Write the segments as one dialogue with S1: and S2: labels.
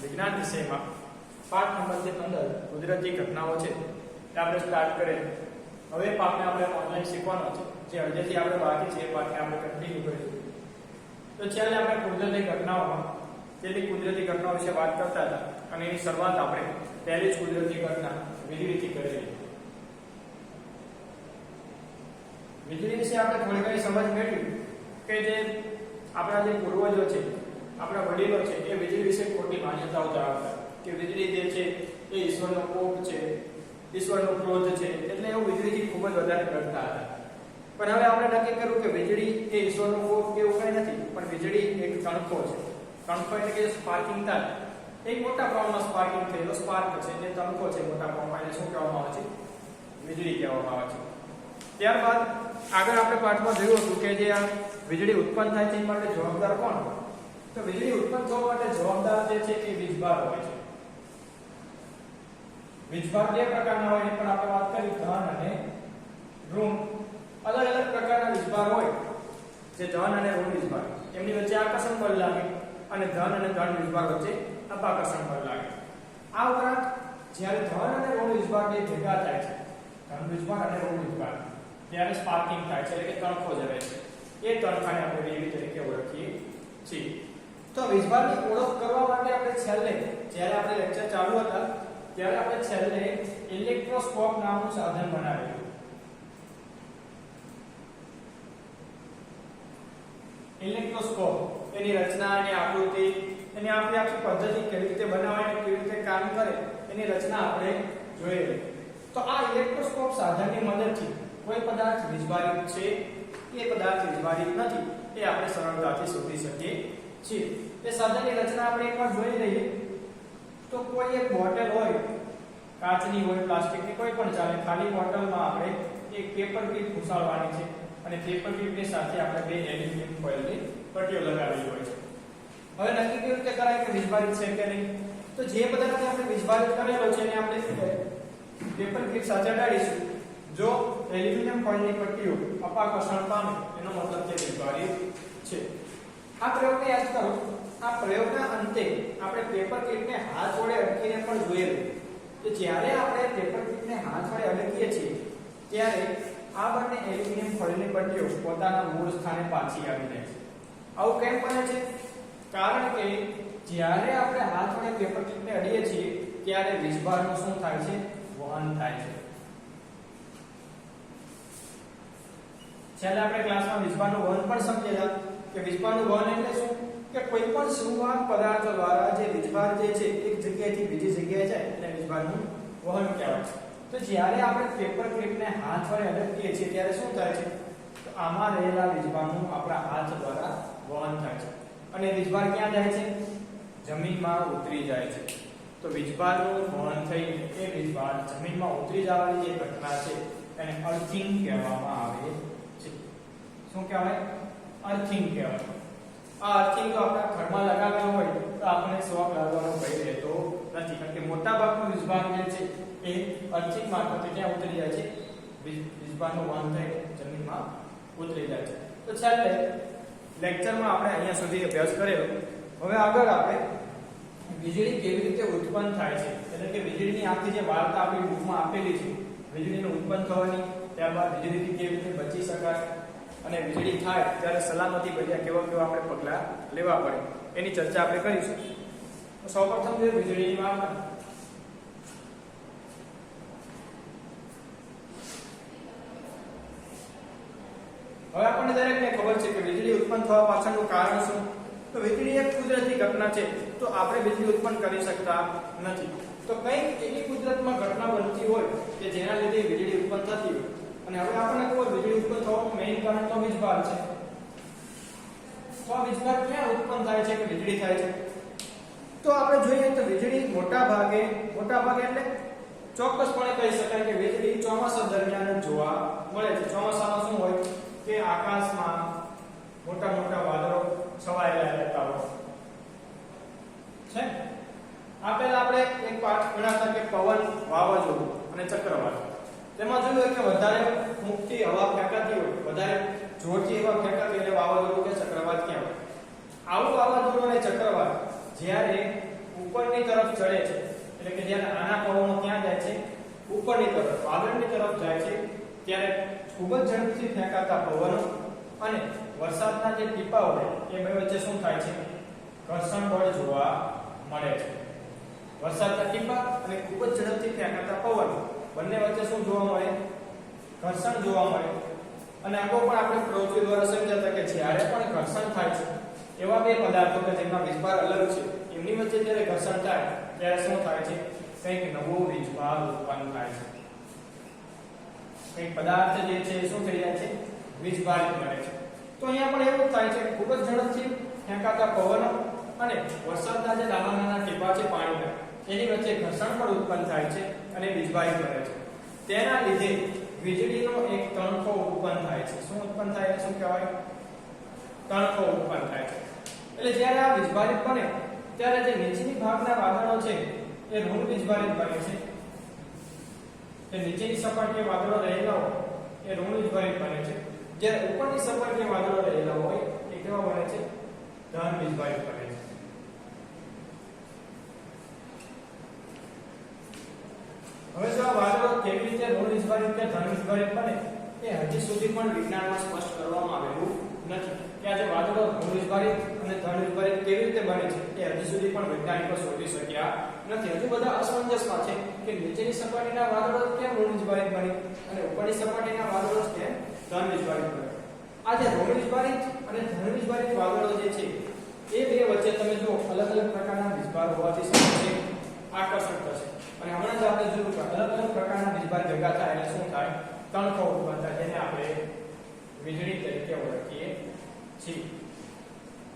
S1: વિજ્ઞાન વિષયમાં પાઠ નંબર 15 કુદરતી ઘટનાઓ છે તે આપણે સ્ટાર્ટ કરીએ। હવે પાઠને આપણે ઓનલાઈન શીખવાનો છે, જે અડધેથી આપણે બાકી છે એ પાઠને આપણે કન્ટિન્યુ કરીશું। તો ચાલો આપણે કુદરતી ઘટનાઓમાં કેટલીક કુદરતી ઘટનાઓ વિશે વાત કરતા હતા અને એની શરૂઆત આપણે પહેલી જ કુદરતી ઘટના વીજળીથી કરેલી। વીજળી વિશે આપણે થોડી ઘણી સમજ મેળવી કે જે આપણા જે પૂર્વજો છે, આપણા વડીલો છે, એ વીજળી વિશે ખોટી માન્યતાઓ ધરાવતા કે વીજળી જે છે એ ઈશ્વરનો કોપ છે, ઈશ્વરનો ક્રોધ છે, એટલે એવું વીજળીથી ખૂબ જ વધારે ડરતા હતા। પણ હવે આપણે નક્કી કર્યું કે વીજળી એ ઈશ્વરનો કોપ કે એવું કંઈ નથી, પણ વીજળી એક તણખો છે। તણખો એટલે કે સ્પાર્કિંગ થાય, એક મોટા પ્રમાણમાં સ્પાર્કિંગ થયેલો સ્પાર્ક છે, જે તણખો છે મોટા પ્રમાણમાં, એને શું કહેવામાં આવે છે? વીજળી કહેવામાં આવે છે। ત્યારબાદ આગળ આપણે પાઠમાં જોયું હતું કે જે આ વીજળી ઉત્પન્ન થાય છે એ માટે જવાબદાર કોણ? તો વીજળી ઉત્પન્ન થવા માટે જવાબદાર જે છે એ વીજભાર હોય છે। વીજભાર બે પ્રકારના હોય, એ પણ આપણે વાત કરી, ધન અને ઋણ। અલગ અલગ પ્રકારના વીજભાર હોય, જે ધન અને ઋણ વીજભાર, એમની વચ્ચે આકર્ષણ બળ લાગે અને ધન અને ધન વીજભાર વચ્ચે અપાકર્ષણ બળ લાગે। આ ઉપરાંત જ્યારે ધન અને ઋણ વીજભાર બે ભેગા થાય છે, ધન વીજભાર અને ઋણ વીજભાર, ત્યારે સ્પાર્કિંગ થાય છે, એટલે કે તણખો જરે છે। એ તણખાને આપણે વીજળી તરીકે ઓળખીએ છીએ। તો વીજભારની ઓળખ કરવા માટે આપણે છેલ્લે, જ્યારે આપણે લેક્ચર ચાલુ હતા ત્યારે આપણે છેલ્લે ઇલેક્ટ્રોસ્કોપ નામનું સાધન બનાવેલું। ઇલેક્ટ્રોસ્કોપ એની રચના, એની આકૃતિ, એની આખી પદ્ધતિ કેવી રીતે બનાવાય અને કેવી રીતે કામ કરે એની રચના આપણે જોયેલી। તો આ ઇલેક્ટ્રોસ્કોપ સાધનની મદદથી કોઈ પદાર્થ વીજભારિત છે એ પદાર્થ વીજભારિત નથી એ આપણે સરળતાથી શોધી શકીએ છીએ। એ સાધનની રચના આપણે એકવાર જોઈ લઈએ। તો કોઈ એક બોટલ હોય, કાચની હોય, પ્લાસ્ટિકની, કોઈ પણ ચાલે, ખાલી બોટલમાં આપણે એક પેપર ક્લિપ ઘુસાડવાની છે અને પેપર ક્લિપની સાથે આપણે બે એલ્યુમિનિયમ ફોઇલની પટ્ટીઓ લગાવેલી હોય છે। હવે નક્કી કેવી રીતે કરાય કે વીજભારિત છે કે નહીં? તો જે પદાર્થને આપણે વીજભારિત કરેલો છે એને આપણે પેપર ક્લિપ સાથે અડાડીશું। જો એલ્યુમિનિયમ ફોઇલની પટ્ટીઓ અપાકર્ષણ પામે એનો મતલબ કે વીજભારિત છે। આ પ્રયોગને યાદ કરો। આ પ્રયોગના અંતે આપણે પેપર ક્લિપને હાથ વડે અડકીને પણ જોયેલું કે જ્યારે આપણે પેપર ક્લિપને હાથ વડે અડકીએ છીએ ત્યારે આ બંને એલ્યુમિનિયમ ફોઇલની પટ્ટીઓ પોતાના મૂળ સ્થાને પાછી આવી જાય છે। આવું કેમ બને છે? કારણ કે જ્યારે આપણે હાથ વડે પેપર ક્લિપને અડીએ છીએ ત્યારે વીજભારનું શું થાય છે? વહન થાય છે। છેલ્લે આપણે ક્લાસમાં વીજભારનું વહન પણ સમજેલા કે વીજભારનું વહન એટલે શું? કે કોઈ પણ સુવાહક પદાર્થો દ્વારા જે વીજભાર જે છે એક જગ્યાએથી બીજી જગ્યાએ જાય એટલે વીજભારનું વહન કહેવાય છે। તો જ્યારે આપણે પેપર ક્લિપને હાથ વડે અડકીએ છીએ ત્યારે શું થાય છે? તો આમાં રહેલા વીજભારનું આપણા હાથ દ્વારા વહન થાય છે અને વીજભાર ક્યાં જાય છે? જમીનમાં ઉતરી જાય છે। તો વીજભારનું વહન થઈને એ વીજભાર જમીનમાં ઉતરી જવાની જે ઘટના છે એને અર્થિંગ કહેવામાં આવે છે। શું કહેવાય? અર્થિંગ કહેવાય। આ અર્થિંગ તો આપણા ઘરમાં લગાવેલો હોય તો આપણે શોક લાગવાનો ભય રહેતો નથી, કારણ કે મોટા ભાગનો વીજભાર જે છે એ અર્થિંગ મારફતે ત્યાં ઉતરી જાય છે, વીજભારનું વહન થઈ જમીનમાં ઉતરી જાય છે। તો છેલ્લે લેક્ચરમાં આપણે અહીંયા સુધી અભ્યાસ કરેલો। હવે આગળ આપણે વીજળી કેવી રીતે ઉત્પન્ન થાય છે, એટલે કે વીજળીની આખી જે વાર્તા આપણી બુકમાં આપેલી છે, વીજળીનું ઉત્પન્ન થવાની, ત્યારબાદ વીજળીથી કેવી રીતે બચી શકાય અને વીજળી થાય ત્યારે સલામતી બન્યા કેવા આપણે પગલાં લેવા પડે એની ચર્ચા આપણે કરીશું। તો સૌપ્રથમ જે વીજળીની વાર્તા, હવે આપણને દરેકને ખબર છે કે વીજળી ઉત્પન્ન થવા પાછળનું કારણ શું? તો વીજળી એક કુદરતી ઘટના છે, તો આપણે વીજળી ઉત્પન્ન કરી શકતા નથી। તો કંઈક એવી કુદરતમાં ઘટના બનતી હોય કે જેના લીધે વીજળી ઉત્પન્ન થતી હોય, અને હવે આપણને ખબર વીજળી ઉત્પન્ન થવાનું મેઇન કારણ તો વીજભાર છે। તો આ વીજભાર ક્યાં ઉત્પન્ન થાય છે કે વીજળી થાય છે? તો આપણે જોઈએ તો વીજળી મોટા ભાગે એટલે ચોક્કસપણે કહી શકાય કે વીજળી ચોમાસા દરમિયાન જોવા મળે છે। ચોમાસામાં શું હોય કે આકાશમાં મોટા મોટા વાદળો છવાયેલા રહેતા હોય છે। આપેલા આપણે એક પાઠ ભણ્યા કે પવન, વાવાઝોડું અને ચક્રવાત, તેમાં જોયું કે વધારે મુક્તિ હવા ફેંકાતી હોય, વધારે જોરથી હવા ફેંકાતી એટલે વાવાઝોડું કે ચક્રવાત કહેવાય। આવું વાવાઝોડું અને ચક્રવાત જ્યારે ઉપરની તરફ ચડે છે એટલે કે જ્યારે આના પવનો ક્યાં જાય છે ઉપરની તરફ વાદળની તરફ જાય છે ત્યારે ખૂબ જ ઝડપથી ફેંકાતા પવનો અને વરસાદના જે ટીપાઓ હોય એ બે વચ્ચે શું થાય છે ઘર્ષણ બળ જોવા મળે છે વરસાદના ટીપા અને ખૂબ જ ઝડપથી ફેંકાતા પવન બંને વચ્ચે શું જોવા મળે ઘર્ષણ જોવા મળે અને આગળ પણ આપણે પ્રવૃત્તિ દ્વારા સમજાતા કે જ્યારે પણ ઘર્ષણ થાય છે એવા બે પદાર્થો કે જેમના વીજભાર અલગ છે એમની વચ્ચે જ્યારે ઘર્ષણ થાય ત્યારે શું થાય છે કંઈક નવો વીજભાર ઉત્પન્ન થાય છે કંઈક પદાર્થ જે છે એ શું થઈ જાય છે વીજભારિત બને છે તો અહીંયા પણ એવું થાય છે ખૂબ જ ઝડપથી ફેંકાતા પવનો અને વરસાદના જે નાના નાના ટીપા છે પાણીના એની વચ્ચે ઘર્ષણ પણ ઉત્પન્ન થાય છે અને વીજભારિત બને છે તેના લીધે વીજળીનો એક તણખો ઉત્પન્ન થાય છે શું ઉત્પન્ન થાય છે શું કહેવાય તણખો ઉત્પન્ન થાય છે એટલે જ્યારે આ વીજભારિત બને ત્યારે જે નીચેની ભાગના વાદળો છે એ ઋણ વીજભારિત બને છે જે નીચેની સપાટીએ વાદળો રહેલા હોય એ ઋણ વીજભારિત બને છે જ્યારે ઉપરની સપાટીએ વાદળો રહેલા હોય એ કેવા બને છે ધન વીજભારિત બને છે હવે જો આ વાદળો કેવી રીતે ઋણ વીજભારિત કે ધન વીજભારિત બને એ હજી સુધી પણ વિજ્ઞાનમાં સ્પષ્ટ કરવામાં આવેલું નથી કે આ જે વાદળો ઋણ વીજભારિત અને ધન વીજભારિત કેવી રીતે બને છે એ હજી સુધી પણ વૈજ્ઞાનિકો શોધી શક્યા નથી હજુ બધા અસમંજસમાં છે કે નીચેની સપાટીના વાદળો કેમ ઋણ વીજભારિત બને અને ઉપરની સપાટીના વાદળો કેમ ધન વીજભારિત બને આ જે ઋણ વીજભારિત અને ધન વીજભારિત વાદળો જે છે એ બે વચ્ચે તમે જો અલગ અલગ પ્રકારના વીજભાર હોવાથી શું છે આકર્ષણ થશે અને હમણાં જ આપણે જોયું કે અલગ અલગ પ્રકારના વીજભાર ભેગા થાય એટલે શું થાય તણખો ઉત્પન્ન થાય જેને આપણે વીજળી તરીકે ઓળખીએ છીએ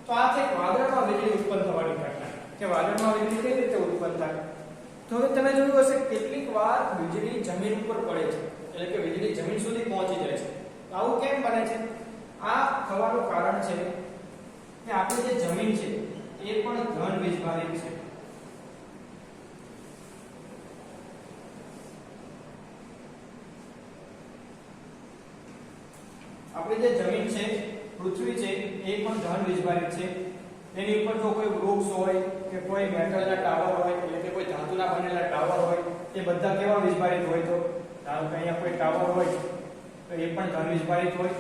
S1: તો આ છે વાદળમાં વીજળી ઉત્પન્ન થવાની ઘટના કે વાદળમાં વીજળી કેવી રીતે ઉત્પન્ન થાય તો હવે તમે જોયું હશે કેટલીક વાર વીજળી જમીન ઉપર પડે છે એટલે કે વીજળી જમીન સુધી પહોંચી જાય છે આવું કેમ બને છે આ થવાનું કારણ છે કે આપણી જે જમીન છે એ પણ ધન વીજભારિત છે આપણી જે જમીન છે પૃથ્વી છે એ પણ ધન વીજભારિત છે એની ઉપર જો કોઈ વૃક્ષ હોય કે કોઈ મેટલના ટાવર હોય એટલે કે કોઈ ધાતુના બનેલા ટાવર હોય એ બધા કેવા વીજભારિત હોય તો ધારો કે અહીંયા કોઈ ટાવર હોય તો એ પણ ધન વીજભારિત હોય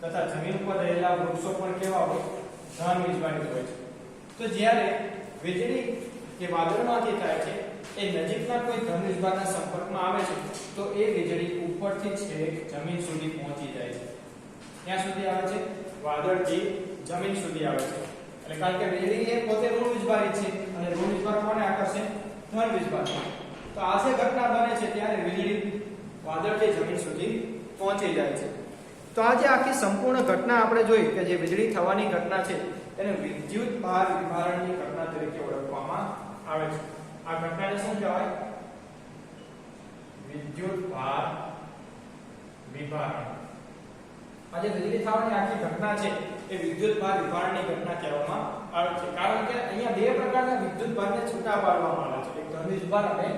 S1: તથા જમીન પર રહેલા વૃક્ષો પણ કેવા હોય ધન વીજભારિત હોય છે તો જ્યારે વીજળી જે વાદળમાંથી થાય છે એ નજીકના કોઈ ધન વીજભારના સંપર્કમાં આવે છે તો એ વીજળી ઉપરથી છેક જમીન સુધી પહોંચી જાય છે ક્યાં સુધી આવે છે વાદળથી જમીન સુધી આવે છે એટલે કારણ કે વીજળી એ પોતે ઋણ વીજભારિત છે અને ઋણ વીજભાર કોને આકર્ષે ધન વીજભાર તો આ જે ઘટના બને છે ત્યારે વીજળી વાદળથી જમીન સુધી પહોંચી જાય છે તો આ જે આખી સંપૂર્ણ ઘટના આપણે જોઈ કે જે વીજળી થવાની ઘટના છે એને વિદ્યુત ભાર વિભારણની ઘટના તરીકે ઓળખવામાં આવે છે આ ઘટનાને શું કહેવાય વિદ્યુત ભાર વિભારણ આ જે વીજળી થવાની આખી ઘટના છે એ વિદ્યુત ભાર વિભારણની ઘટના કહેવામાં આવે છે કારણ કે અહીંયા બે પ્રકારના વિદ્યુત ભારને છૂટા પાડવામાં આવે છે એક ધન વીજભાર અને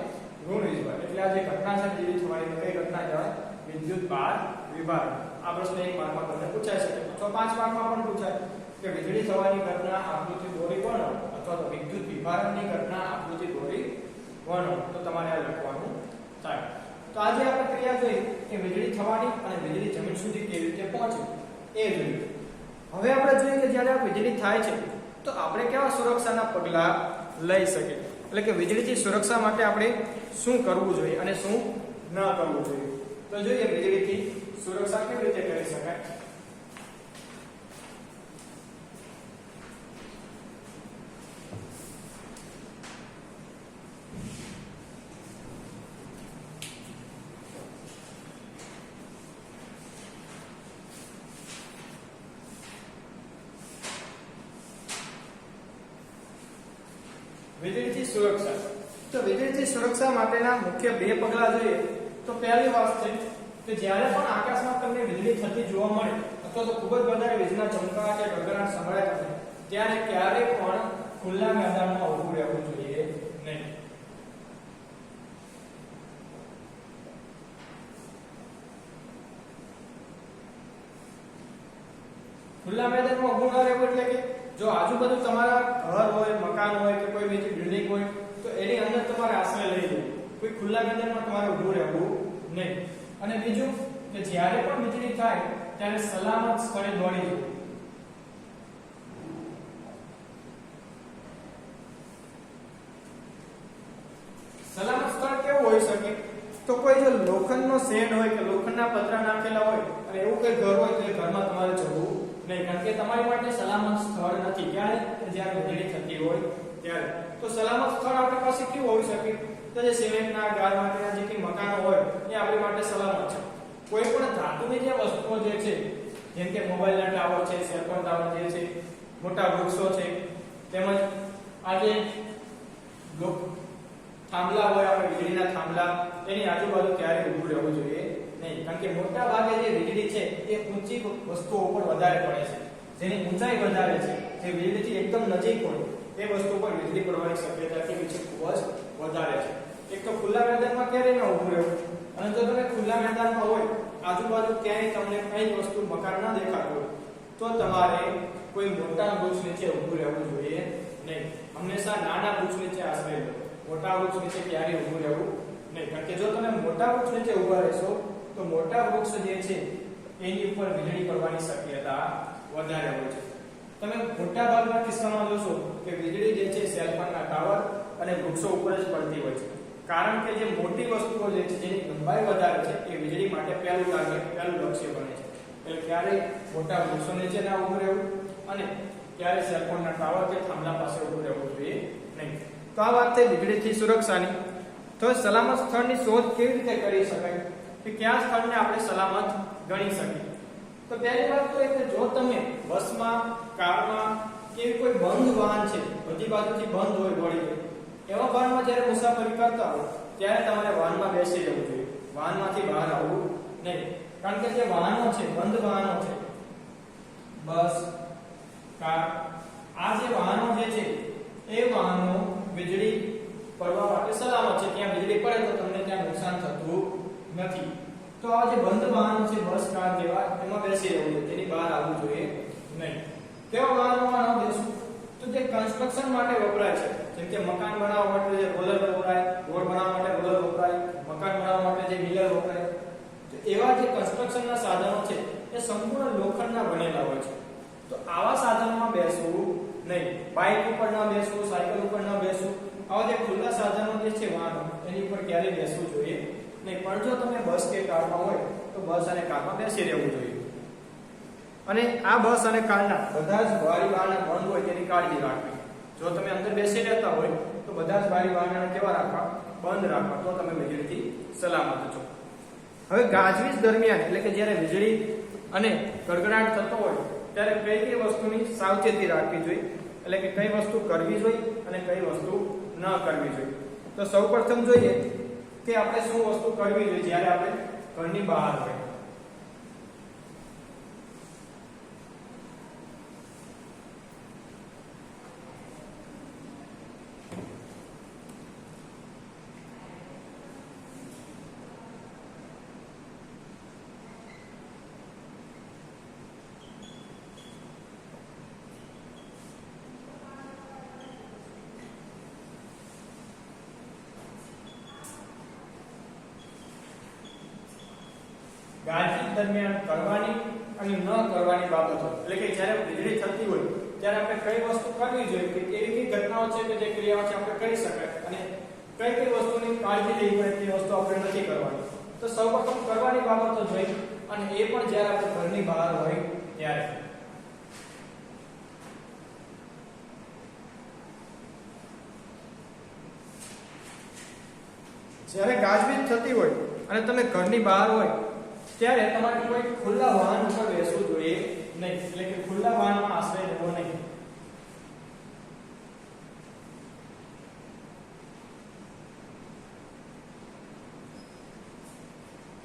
S1: ઋણ વીજભાર એટલે આ જે ઘટના છે વીજળી થવાની કઈ ઘટના કહેવાય વિદ્યુત ભાર વિભારણ આ પ્રશ્ન એક માર્કમાં તમને પૂછાઈ શકે અથવા 5 માર્કમાં પણ પૂછાય કે વીજળી થવાની ઘટના આકૃતિ દોરી વર્ણવો અથવા તો વિદ્યુત વિભારણની ઘટના આકૃતિ દોરી વર્ણવો તો તમારે આ લખવાનું થાય તો આજે આપણે ક્રિયા જોઈ કે વીજળી થવાની અને વીજળી જમીન સુધી કેવી રીતે પહોંચે એ જોયું હવે આપણે જોઈએ કે જ્યારે આ વીજળી થાય છે તો આપણે કેવા સુરક્ષાના પગલાં લઈ શકીએ એટલે કે વીજળીથી સુરક્ષા માટે આપણે શું કરવું જોઈએ અને શું ન કરવું જોઈએ તો જોઈએ વીજળીથી સુરક્ષા કેવી રીતે કરી શકાય વીજળીથી સુરક્ષા તો વીજળીથી સુરક્ષા માટેના મુખ્ય બે પગલાં જોઈએ તો પહેલી વાત છે કે જ્યારે પણ આકાશમાં તમને વીજળી થતી જોવા મળે અથવા તો ખૂબ જ વધારે વીજળીના ચમકારા કે ગડગડાટ સંભળાય તમને ત્યારે ક્યારેય પણ ખુલ્લા મેદાનમાં ઊભું રહેવું જોઈએ નહીં ખુલ્લા મેદાનમાં ઊભું ન રહેવું એટલે કે જો આજુબાજુ તમારા ઘર હોય, મકાન હોય કે કોઈ બીજી બિલ્ડિંગ હોય તો એની અંદર તમારે આશ્રય લઈ લેવો. કોઈ ખુલ્લા મેદાનમાં તમારે ઊભું રહેવું નહીં. અને બીજું કે જ્યારે પણ વીજળી થાય ત્યારે સલામત સ્થળે દોડી જવું. સલામત સ્થળ કેવું હોઈ શકે? તો કોઈ જો લોખંડનો શેડ હોય કે લોખંડના પતરા નાખેલા હોય અને એવું કોઈ ઘર હોય તો એ ઘરમાં તમારે જવું નહીં, કારણ કે તમારી માટે સલામત સ્થળ નથી. ક્યારે? જ્યારે વીજળી થતી હોય ત્યારે. તો સલામત સ્થળ આપણી પાસે કેવું હોઈ શકે? તો જે સિમેન્ટના ગાર માટેના જે કે મકાનો હોય એ આપણી માટે સલામત છે. કોઈ પણ ધાતુની જે વસ્તુઓ જે છે, જેમ કે મોબાઈલના ટાવર છે, સેલફોન ટાવર જે છે, મોટા વૃક્ષો છે, તેમજ આજે થાંભલા હોય, આપણે વીજળીના થાંભલા, એની આજુબાજુ ક્યારેય ઊભું રહેવું જોઈએ નહીં, કારણ કે મોટા ભાગે જે વીજળી છે એ ઊંચી વસ્તુઓ ઉપર વધારે પડે છે. જેની ઊંચાઈ વધારે છે, જે વીજળીથી એકદમ નજીક હોય એ વસ્તુ પર વીજળી પડવાની શક્યતા છે ખૂબ જ વધારે છે. એક તો ખુલ્લા મેદાનમાં ક્યારેય ન ઊભું રહેવું, અને જો તમે ખુલ્લા મેદાનમાં હોય, આજુબાજુ ક્યાંય તમને કઈ વસ્તુ મકાન ન દેખાતું હોય તો તમારે કોઈ મોટા વૃક્ષ નીચે ઊભું રહેવું જોઈએ નહીં. હંમેશા નાના વૃક્ષ નીચે આશ્રય લો. મોટા વૃક્ષ નીચે ક્યારેય ઊભું રહેવું નહીં, કારણ કે જો તમે મોટા વૃક્ષ નીચે ઊભા રહેશો તો મોટા વૃક્ષ જે છે એની ઉપર વીજળી પડવાની શક્યતા વધારે હોય છે. તમે મોટા ભાગના કિસ્સામાં જોશો કે વીજળી જે છે સેલફોનના ટાવર અને વૃક્ષો ઉપર જ પડતી હોય છે, કારણ કે જે મોટી વસ્તુઓ જે છે જેની લંબાઈ વધારે છે એ વીજળી માટે પહેલું ટાર્ગેટ, પહેલું લક્ષ્ય બને છે. એટલે ક્યારેય મોટા વૃક્ષો નીચે ના ઊભું રહેવું અને ક્યારેય સેલફોનના ટાવર કે થાંભલા પાસે ઊભું રહેવું જોઈએ નહીં. તો આ વાત થઈ વીજળીથી સુરક્ષાની. તો સલામત સ્થળની શોધ કેવી રીતે કરી શકાય, કે કયા સ્થળને આપણે સલામત ગણી શકીએ? તો પહેલી વાત તો એ કે જો તમે બસમાં, કારમાં કે કોઈ બંધ વાહન છે, બધી બાજુથી બંધ હોય બોડી, એવા વાહનમાં જ્યારે મુસાફરી કરતા હો ત્યારે તમારે વાહનમાં બેસી રહેવું જોઈએ. વાહનમાંથી બહાર આવવું નહીં, કારણ કે જે વાહનો છે, બંધ વાહનો છે, બસ, કાર, આ જે વાહનો જે છે એ વાહનો વીજળી પડવા માટે સલામત છે. ત્યાં વીજળી પડે તો તમને ત્યાં નુકસાન થતું નથી. તો આ જે બંધ વાહનો છે, બસ, કાર જેવા, એમાં બેસી રહેવું જોઈએ, તેની બહાર આવવું જોઈએ નહીં. કેવા વાહનોમાં ન બેસવું? તો જે કન્સ્ટ્રક્શન માટે વપરાય છે, જેમ કે મકાન બનાવવા માટે જે રોલર વપરાય, રોડ બનાવવા માટે રોલર વપરાય, મકાન બનાવવા માટે જે મિલર વપરાય, તો એવા જે કન્સ્ટ્રક્શનના સાધનો છે એ સંપૂર્ણ લોખંડના બનેલા હોય છે. તો આવા સાધનોમાં બેસવું નહીં. બાઇક ઉપર ન બેસવું, સાયકલ ઉપર ન બેસવું. આવા જે ખુલ્લા સાધનો જે છે વાહનો, એની ઉપર ક્યારેય બેસવું જોઈએ નહીં. પણ જો તમે બસ કે કારમાં હોય તો બસ અને કારમાં બેસી રહેવું જોઈએ. અને આ બસ અને કારના બધા જ બારી બારણા બંધ હોય તેની કાળજી રાખવી. જો તમે અંદર બેસી રહેતા હોય તો બધા જ બારી બારણાને કેવા રાખવા? બંધ રાખવા. તો તમે વીજળીથી સલામત છો. હવે ગાજવીજ દરમિયાન, એટલે કે જ્યારે વીજળી અને ગડગડાટ થતો હોય ત્યારે કઈ કઈ વસ્તુની સાવચેતી રાખવી જોઈએ, એટલે કે કઈ વસ્તુ કરવી જોઈએ અને કઈ વસ્તુ ન કરવી જોઈએ. તો સૌપ્રથમ જોઈએ કે આપણે શું વસ્તુ કરવી જોઈએ જ્યારે આપણે ઘરની બહાર હોય. ગાજવીજ દરમિયાન કરવાની અને ન કરવાની બાબતો, એટલે કે જ્યારે વીજળી થતી હોય ત્યારે આપણે કઈ વસ્તુ કરવી જોઈએ, કે કેવી કઈ ઘટનાઓ છે કે જે ક્રિયાઓ છે આપણે કરી શકાય, અને કઈ કઈ વસ્તુની કાળજી લેવી પડે તે વસ્તુ આપણે નથી કરવાની. તો સૌપ્રથમ કરવાની બાબતો જોઈ, અને એ પણ જ્યારે આપણે ઘરની બહાર હોય ત્યારે. જ્યારે ગાજવીજ થતી હોય અને તમે ઘરની બહાર હોય ત્યારે તમારે કોઈ ખુલ્લા વાહન ઉપર બેસવું જોઈએ નહીં, એટલે કે ખુલ્લા વાહનમાં આશ્રય લેવો નહીં.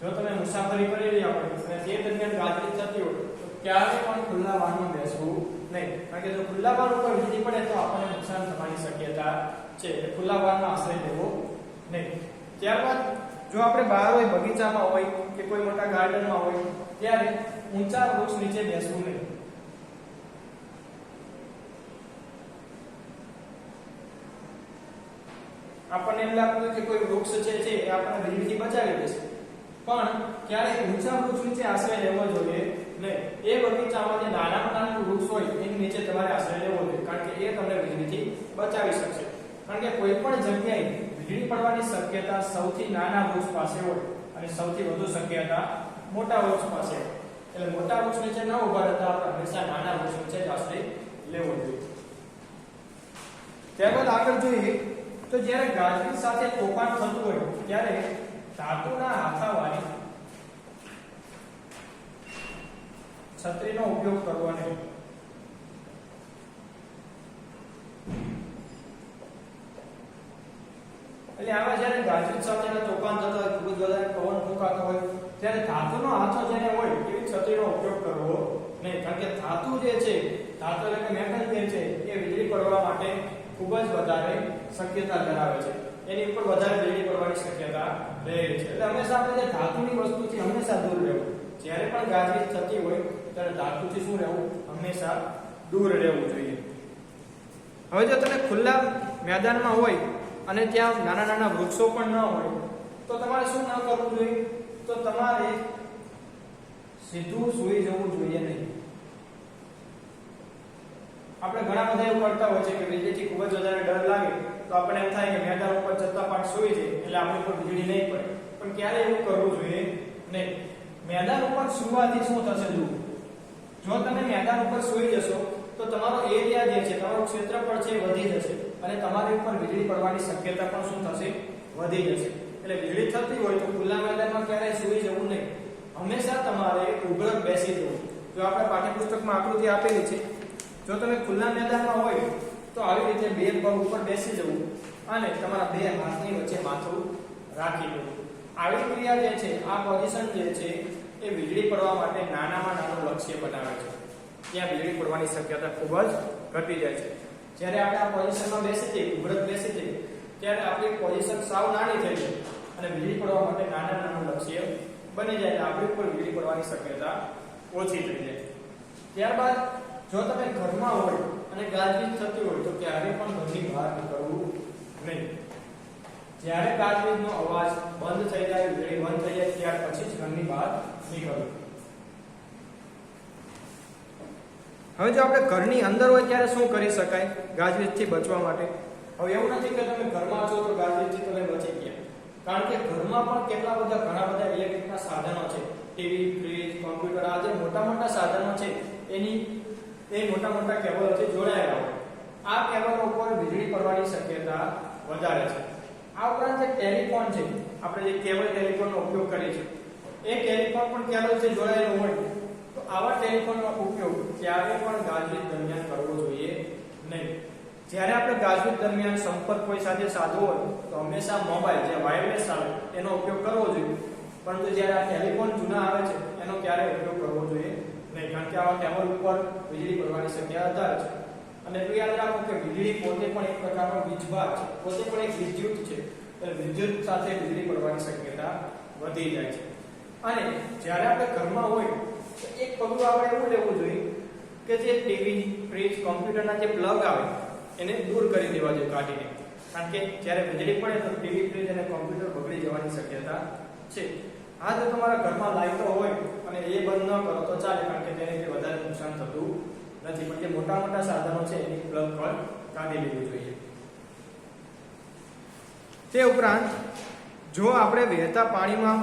S1: જો તમે મુસાફરી કરી રહ્યા હોય અને તે દરમિયાન ગાજવીજ થતી હોય તો ક્યારેય પણ ખુલ્લા વાહનમાં બેસવું નહીં, કારણ કે જો ખુલ્લા વાહન ઉપર વીજળી પડે તો આપણને નુકસાન થવાની શક્યતા છે. એટલે ખુલ્લા વાહનમાં આશ્રય લેવો નહીં. ત્યારબાદ જો આપણે બહાર હોય, બગીચામાં હોય કે કોઈ મોટા ગાર્ડનમાં હોય ત્યારે ઊંચા વૃક્ષ નીચે બેસવું નહીં. આપણને એમ લાગતું કે કોઈ વૃક્ષ છે એ આપણને વીજળીથી બચાવી દેશે, પણ ક્યારેય ઊંચા વૃક્ષ નીચે આશ્રય લેવો જોઈએ નહીં. એ બગીચામાં જે નાનામાં નાનું વૃક્ષ હોય એની નીચે તમારે આશ્રય લેવો જોઈએ, કારણ કે એ તમને વીજળીથી બચાવી શકશે. કારણ કે કોઈ પણ જગ્યાએ વીજળી પડવાની શક્યતા સૌથી નાના વૃક્ષ પાસે હોય અને સૌથી વધુ શક્યતા મોટા વૃક્ષ પાસે હોય. એટલે મોટા વૃક્ષ નીચે ન ઉભા રહેતા આપણે હંમેશા નાના વૃક્ષ નીચે જ આશ્રય લેવો જોઈએ. ત્યારબાદ આગળ જોઈએ તો જ્યારે ગાજવીજ સાથે તોફાન થતું હોય ત્યારે ધાતુના હાથાવાળી છત્રીનો ઉપયોગ કરવો નહીં. એટલે આવા જ્યારે ગાજવીજ સાથેના તોફાન થતા હોય, ખૂબ જ વધારે પવન ફૂંકાતો હોય ત્યારે ધાતુનો હાથો જેને હોય એવી છત્રીનો ઉપયોગ કરવો નહીં. કારણ કે ધાતુ જે છે, ધાતુ એટલે કે મેટલ જે છે એ વીજળી પડવા માટે ખૂબ જ વધારે શક્યતા ધરાવે છે. એની ઉપર વધારે વીજળી પડવાની શક્યતા રહે છે. એટલે હંમેશા આપણે ધાતુની વસ્તુથી હંમેશા દૂર રહેવું. જ્યારે પણ ગાજવીજ થતી હોય ત્યારે ધાતુથી શું રહેવું? હંમેશા દૂર રહેવું જોઈએ. હવે જો તમે ખુલ્લા મેદાનમાં હોય અને ત્યાં નાના નાના વૃક્ષો પણ ન હોય તો તમારે શું ન કરવું જોઈએ? તો તમારે સીધું સૂઈ જવું જોઈએ નહીં. આપણે ઘણા બધા એવું કરતા હોય છે કે વીજળીથી ખૂબ જ વધારે ડર લાગે તો આપણે એમ થાય કે મેદાન ઉપર જતા પાટ સૂઈ જાય એટલે આપણી ઉપર વીજળી નહીં પડે. પણ ક્યારે એવું કરવું જોઈએ નહીં. મેદાન ઉપર સૂવાથી શું થશે? જો તમે મેદાન ઉપર સૂઈ જશો તો તમારો એરિયા જે છે, તમારું ક્ષેત્રફળ છે વધી જશે અને તમારી ઉપર વીજળી પડવાની શક્યતા પણ શું થશે? વધી જશે. એટલે વીજળી થતી હોય તો ખુલ્લા મેદાનમાં ક્યારેય સૂઈ જવું નહીં. હંમેશા તમારે ઉઘડ બેસી જવું. જો આપણે પાઠ્યપુસ્તકમાં આકૃતિ આપેલી છે, જો તમે ખુલ્લા મેદાનમાં હોય તો આવી રીતે બે પગ ઉપર બેસી જવું અને તમારા બે હાથની વચ્ચે માથું રાખી દેવું. આવી ક્રિયા જે છે, આ પોઝિશન જે છે એ વીજળી પડવા માટે નાનામાં નાનું લક્ષ્ય બનાવે છે. ત્યાં વીજળી પડવાની શક્યતા ખૂબ જ ઘટી જાય છે. જ્યારે આપણે આ પોઝિશનમાં બેસી જઈએ, ઉભરત બેસી જઈએ, ત્યારે આપણી પોઝિશન સાવ નાની થઈ જાય અને વીજળી પડવા માટે નાના નાનું લક્ષ્ય બની જાય. આપણી ઉપર વીજળી પડવાની શક્યતા ઓછી થઈ જાય. ત્યારબાદ જો તમે ઘરમાં હોય અને ગાજવીજ થતી હોય તો ક્યારે પણ ઘરની બહાર નીકળવું નહીં. જ્યારે ગાજવીજનો અવાજ બંધ થઈ જાય, વીજળી બંધ થઈ જાય ત્યાર પછી જ ઘરની બહાર નીકળવું. હવે જો આપણે ઘરની અંદર હોય ત્યારે શું કરી શકાય ગાજવીજથી બચવા માટે? હવે એવું નથી કે તમે ઘરમાં છો તો ગાજવીજથી તમે બચી ગયા. કારણ કે ઘરમાં પણ ઘણા બધા ઇલેક્ટ્રિકના સાધનો છે. ટીવી, ફ્રીજ, કોમ્પ્યુટર, આ જે મોટા મોટા સાધનો છે એ મોટા મોટા કેબલોથી જોડાયેલા હોય. આ કેબલો ઉપર વીજળી પડવાની શક્યતા વધારે છે. આ ઉપરાંત જે ટેલિફોન છે, આપણે જે કેબલ ટેલિફોનનો ઉપયોગ કરીએ છીએ, એ ટેલિફોન પણ કેબલથી જોડાયેલો હોય તો આવા ટેલિફોનનો ઉપયોગ ક્યારે પણ ગાજવીજ દરમિયાન કરવો જોઈએ નહીં. જ્યારે આપણે ગાજવીજ દરમિયાન સંપર્ક કોઈ સાથે સાધવો હોય તો હંમેશા મોબાઈલ જે વાયરલેસ આવે એનો ઉપયોગ કરવો જોઈએ. પરંતુ જ્યારે આ ટેલિફોન જૂના આવે છે એનો ક્યારેય ઉપયોગ કરવો જોઈએ નહીં. કારણ કે આવા કેબલ ઉપર વીજળી પડવાની શક્યતા વધારે છે. અને એટલું યાદ રાખો કે વીજળી પોતે પણ એક પ્રકારનો વીજભાર છે, પોતે પણ એક વિદ્યુત છે. એટલે વિદ્યુત સાથે વીજળી પડવાની શક્યતા વધી જાય છે. અને જ્યારે આપણે ઘરમાં હોય તો એક પગલું આપણે એવું લેવું જોઈએ કે જે ટીવી, ફ્રીજ, કોમ્પ્યુટરના જે પ્લગ આવે એને દૂર કરી દેવા જોઈએ કાઢીને. કારણ કે જ્યારે વીજળી પડે તો ટીવી, ફ્રીજ અને કોમ્પ્યુટર બગડી જવાની શક્યતા છે. હા, જો તમારા ઘરમાં લાઈટો હોય અને એ બંધ ન કરો તો ચાલે, કારણ કે તેનાથી વધારે નુકસાન થતું નથી. પણ જે મોટા મોટા સાધનો છે એની પ્લગ પણ કાઢી લેવું જોઈએ. તે ઉપરાંત જો આપણે વહેતા પાણીમાં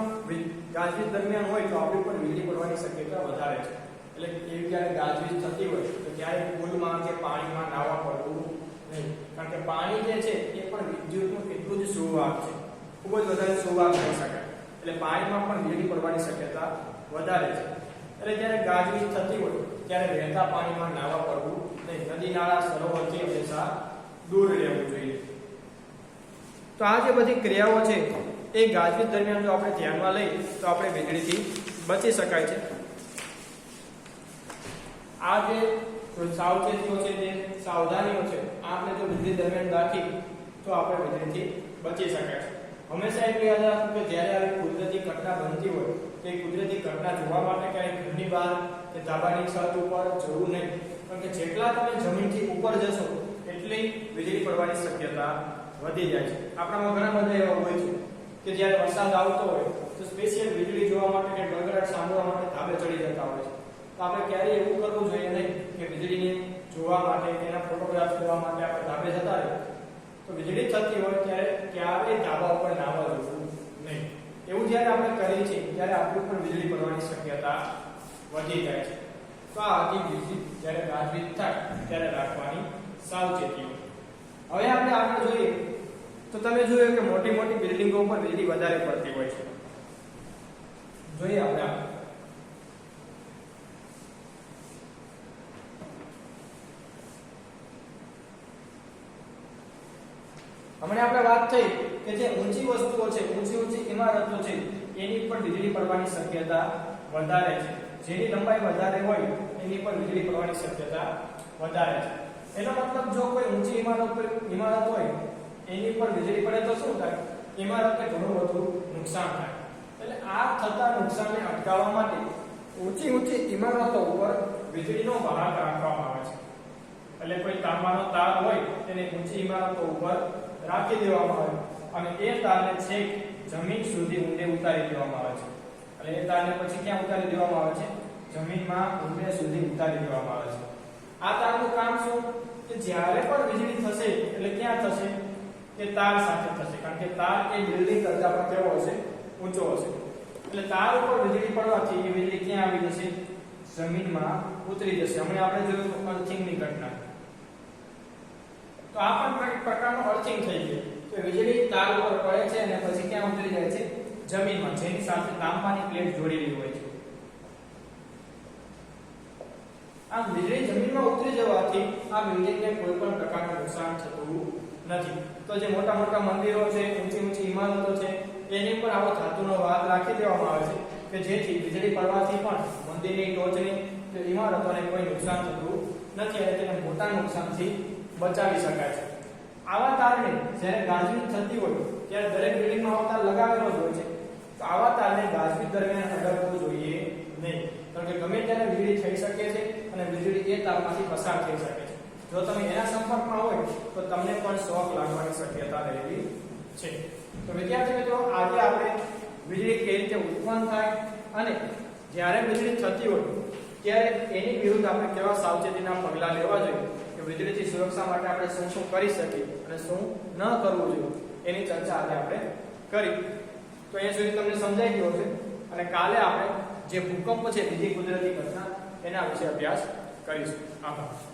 S1: ગાજવીજ દરમિયાન હોય તો આપણી ઉપર વીજળી પડવાની શક્યતા વધારે છે. એટલે એવી જ્યારે ગાજવીજ થતી હોય તો ત્યારે પૂલમાં કે પાણીમાં નાવા પડવું નહીં. કારણ કે પાણી જે છે એ પણ વિદ્યુતનું એટલું જ સુવાહક છે, ખૂબ જ વધારે સુવાહક કહી શકાય. એટલે પાણીમાં પણ વીજળી પડવાની શક્યતા વધારે છે. એટલે જ્યારે ગાજવીજ થતી હોય ત્યારે વહેતા પાણીમાં નાવા પડવું નહીં. નદી, નાળા, સરોવરથી હંમેશા દૂર રહેવું જોઈએ. તો આ જે બધી ક્રિયાઓ છે એ ગાજવીજ દરમિયાન જો આપણે ધ્યાનમાં લઈએ તો આપણે વીજળીથી બચી શકાય છે. આ જે સાવચેતીઓ છે, જે સાવધાનીઓ છે, આપણે જો વીજળી દરમિયાન રાખી તો આપણે વીજળીથી બચી શકાય છે. હંમેશા એટલું યાદ રાખવું કે જ્યારે આવી કુદરતી ઘટના બનતી હોય તો એ કુદરતી ઘટના જોવા માટે ક્યાંય ઘરની બહાર કે ધાબાની છત ઉપર જવું નહીં. કારણ કે જેટલા તમે જમીનથી ઉપર જશો એટલી વીજળી પડવાની શક્યતા વધી જાય છે. આપણામાં ઘણા બધા એવા હોય છે કે જ્યારે વરસાદ આવતો હોય તો સ્પેશિયલ વીજળી જોવા માટે કે ગડગડાટ સાંભળવા માટે ધાબે ચડી જતા હોય છે. તો આપણે ક્યારેય એવું કરવું જોઈએ નહીં કે વીજળીને જોવા માટે કે એના ફોટોગ્રાફ લેવા માટે આપણે ધાબે જતા રહીએ. તો વીજળી થતી હોય ત્યારે ક્યારેય ધાબા ઉપર નાવા જવું નહીં. એવું જ્યારે આપણે કરીએ છીએ ત્યારે આપણી ઉપર વીજળી પડવાની શક્યતા વધી જાય છે. તો આ હતી વીજળી જ્યારે ગાજવીજ થાય ત્યારે રાખવાની સાવચેતીઓ. હવે આપણે આગળ જોઈએ તો તમે જોયું કે મોટી મોટી બિલ્ડિંગો ઉપર વીજળી વધારે પડતી હોય છે. જોઈએ આપણે હમણાં આપણે વાત થઈ કે જે ઊંચી વસ્તુઓ છે, ઊંચી ઇમારતો છે, એની પર વીજળી પડવાની શક્યતા વધારે છે. જેની લંબાઈ વધારે હોય એની પર વીજળી પડવાની શક્યતા વધારે છે. એનો મતલબ જો કોઈ ઊંચી ઇમારત હોય એની પર વીજળી પડે તો શું થાય? ઇમારતને ઘણું બધું નુકસાન થાય. એટલે આ થતા નુકસાનને અટકાવવા માટે ઊંચી ઇમારતો ઉપર વીજળીનો વાહક રાખવામાં આવે છે. એટલે કોઈ તાંબાનો તાર હોય તેને ઊંચી ઇમારતો ઉપર રાખી દેવામાં આવે અને એ તારને છેક જમીન સુધી ઊંડે ઉતારી દેવામાં આવે છે. એટલે એ તારને પછી ક્યાં ઉતારી દેવામાં આવે છે? જમીનમાં ઊંડે સુધી ઉતારી દેવામાં આવે છે. આ તારનું કામ શું? કે જ્યારે પણ વીજળી થશે એટલે ક્યાં થશે? કે તાર સાથે થશે. કારણ કે તાર એ બિલ્ડિંગ કરતા પણ કેવો હશે? ઊંચો હશે. એટલે તાર ઉપર વીજળી પડવાથી એ વીજળી ક્યાં આવી જશે? જમીનમાં ઉતરી જશે. હમણાં આપણે જોયું અર્થિંગની ઘટના. તો આ પણ એક પ્રકારનો અર્થિંગ થઈ ગયો. તો વીજળી તાર ઉપર પડે છે અને પછી ક્યાં ઉતરી જાય છે? જમીનમાં, જેની સાથે તાંબાની પ્લેટ જોડેલી હોય છે. આ વીજળી જમીનમાં ઉતરી જવાથી આ બિલ્ડિંગને કોઈ પણ પ્રકારનું નુકસાન થતું નથી. તો જે મોટા મોટા મંદિરો છે, ઊંચી ઇમારતો છે, એની પર આવો ધાતુનો વાહક રાખી દેવામાં આવે છે કે જેથી વીજળી પડવાથી પણ મંદિરની ટોચની કે ઇમારતોને કોઈ નુકસાન થતું નથી અને તેને મોટા નુકસાનથી બચાવી શકાય છે. આવા તારને જ્યારે ગાજવીજ થતી હોય ત્યારે દરેક બિલ્ડિંગમાં આવો તાર લગાવેલો જ હોય છે. તો આવા તારને ગાજવીજ દરમિયાન અડકવું જોઈએ નહીં. કારણ કે ગમે ત્યારે વીજળી થઈ શકે છે અને વીજળી એ તારમાંથી પસાર થઈ શકે છે. જો તમે એના સંપર્કમાં હોય તો તમને પણ શોક લાગવાની શક્યતા રહેલી છે. તો વિદ્યાર્થી મિત્રો, આજે આપણે વીજળી કઈ રીતે ઉત્પન્ન થાય અને જ્યારે વીજળી થતી હોય ત્યારે એની વિરુદ્ધ આપણે કેવા સાવચેતીના પગલાં લેવા જોઈએ, કે વીજળીથી સુરક્ષા માટે આપણે શું શું કરી શકીએ અને શું ન કરવું જોઈએ, એની ચર્ચા આજે આપણે કરી. તો અહીંયા સુધી તમને સમજાઈ ગયો છે અને કાલે આપણે જે ભૂકંપ છે, બીજી કુદરતી ઘટના, એના વિશે અભ્યાસ કરીશું. આભાર.